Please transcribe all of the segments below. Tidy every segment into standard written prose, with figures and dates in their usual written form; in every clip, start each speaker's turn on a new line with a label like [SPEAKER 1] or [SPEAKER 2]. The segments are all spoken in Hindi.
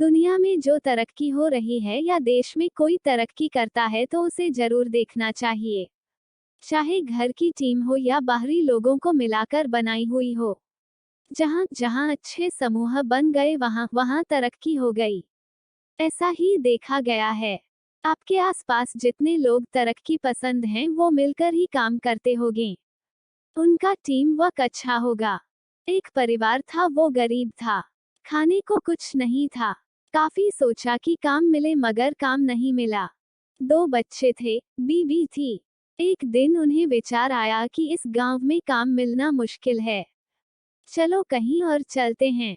[SPEAKER 1] दुनिया में जो तरक्की हो रही है या देश में कोई तरक्की करता है तो उसे जरूर देखना चाहिए। चाहे घर की टीम हो या बाहरी लोगों को मिलाकर बनाई हुई हो। जहां जहां अच्छे समूह बन गए वहां वहां तरक्की हो गई। ऐसा ही देखा गया है। आपके आसपास जितने लोग तरक्की पसंद हैं वो मिलकर ही काम करते होंगे। उनका टीम वर्क अच्छा होगा। एक परिवार था, वो गरीब था। खाने को कुछ नहीं था। काफी सोचा कि काम मिले मगर काम नहीं मिला। 2 बच्चे थे, बीवी थी। एक दिन उन्हें विचार आया कि इस गांव में काम मिलना मुश्किल है। चलो कहीं और चलते हैं।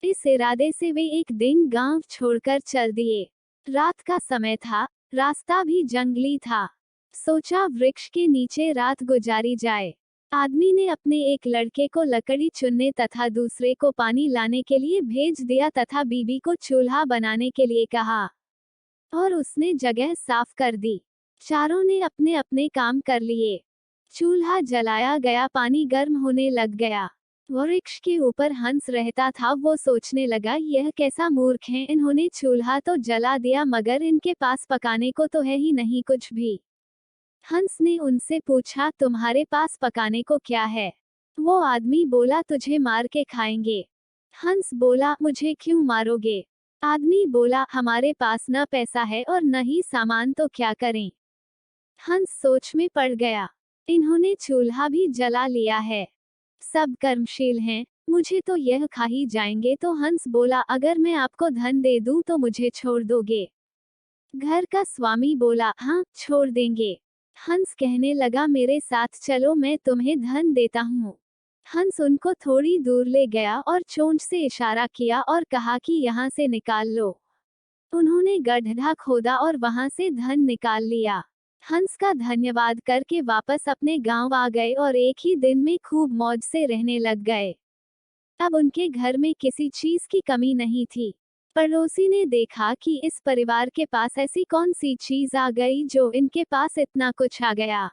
[SPEAKER 1] इस इरादे से वे एक दिन गांव छोड़कर चल दिए। रात का समय था, रास्ता भी जंगली था। सोचा वृक्ष के नीचे रात गुजारी जाए। आदमी ने अपने एक लड़के को लकड़ी चुनने तथा दूसरे को पानी लाने के लिए भेज दिया तथा बीबी को चूल्हा बनाने के लिए कहा और उसने जगह साफ कर दी। चारों ने अपने अपने काम कर लिए। चूल्हा जलाया गया, पानी गर्म होने लग गया। वृक्ष के ऊपर हंस रहता था, वो सोचने लगा यह कैसा मूर्ख है, इन्होंने चूल्हा तो जला दिया मगर इनके पास पकाने को तो है ही नहीं कुछ भी। हंस ने उनसे पूछा तुम्हारे पास पकाने को क्या है? वो आदमी बोला तुझे मार के खाएंगे। हंस बोला मुझे क्यों मारोगे? आदमी बोला हमारे पास न पैसा है और न ही सामान, तो क्या करें? हंस सोच में पड़ गया। इन्होंने चूल्हा भी जला लिया है। सब कर्मशील हैं, मुझे तो यह खा ही जाएंगे। तो हंस बोला अगर मैं आपको धन दे दूं तो मुझे छोड़ दोगे? घर का स्वामी बोला हाँ, छोड़ देंगे। हंस कहने लगा मेरे साथ चलो, मैं तुम्हें धन देता हूँ। हंस उनको थोड़ी दूर ले गया और चोंच से इशारा किया और कहा कि यहाँ से निकाल लो। उन्होंने गड्ढा खोदा और वहां से धन निकाल लिया। हंस का धन्यवाद करके वापस अपने गांव आ गए और एक ही दिन में खूब मौज से रहने लग गए। अब उनके घर में किसी चीज की कमी नहीं थी। पड़ोसी ने देखा कि इस परिवार के पास ऐसी कौन सी चीज आ गई जो इनके पास इतना कुछ आ गया।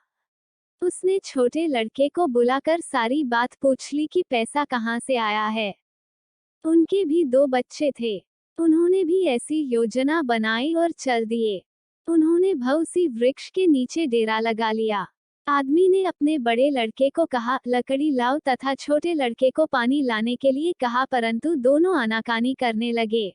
[SPEAKER 1] उसने छोटे लड़के को बुलाकर सारी बात पूछ ली कि पैसा कहाँ से आया है। उनके भी 2 बच्चे थे। उन्होंने भी ऐसी योजना बनाई और चल दिए। उन्होंने भौसी वृक्ष के नीचे डेरा लगा लिया। आदमी ने अपने बड़े लड़के को कहा लकड़ी लाओ तथा छोटे लड़के को पानी लाने के लिए कहा, परंतु दोनों आनाकानी करने लगे।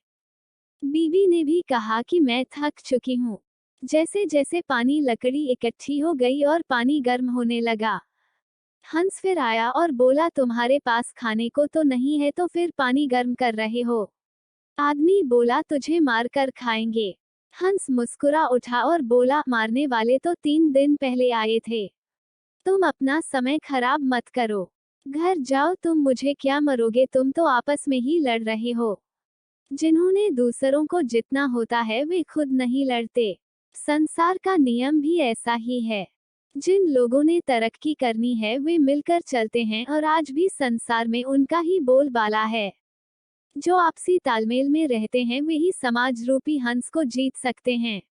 [SPEAKER 1] बीवी ने भी कहा कि मैं थक चुकी हूँ। जैसे जैसे पानी लकड़ी इकट्ठी हो गई और पानी गर्म होने लगा। हंस फिर आया और बोला तुम्हारे पास खाने को तो नहीं है तो फिर पानी गर्म कर रहे हो? आदमी बोला तुझे मार कर खाएंगे। हंस मुस्कुरा उठा और बोला मारने वाले तो 3 दिन पहले आए थे। तुम अपना समय खराब मत करो। घर जाओ, तुम मुझे क्या मरोगे, तुम तो आपस में ही लड़ रहे हो। जिन्होंने दूसरों को जितना होता है वे खुद नहीं लड़ते। संसार का नियम भी ऐसा ही है। जिन लोगों ने तरक्की करनी है वे मिलकर चलते हैं और आज भी संसार में उनका ही बोलबाला है। जो आपसी तालमेल में रहते हैं वे ही समाज रूपी हंस को जीत सकते हैं।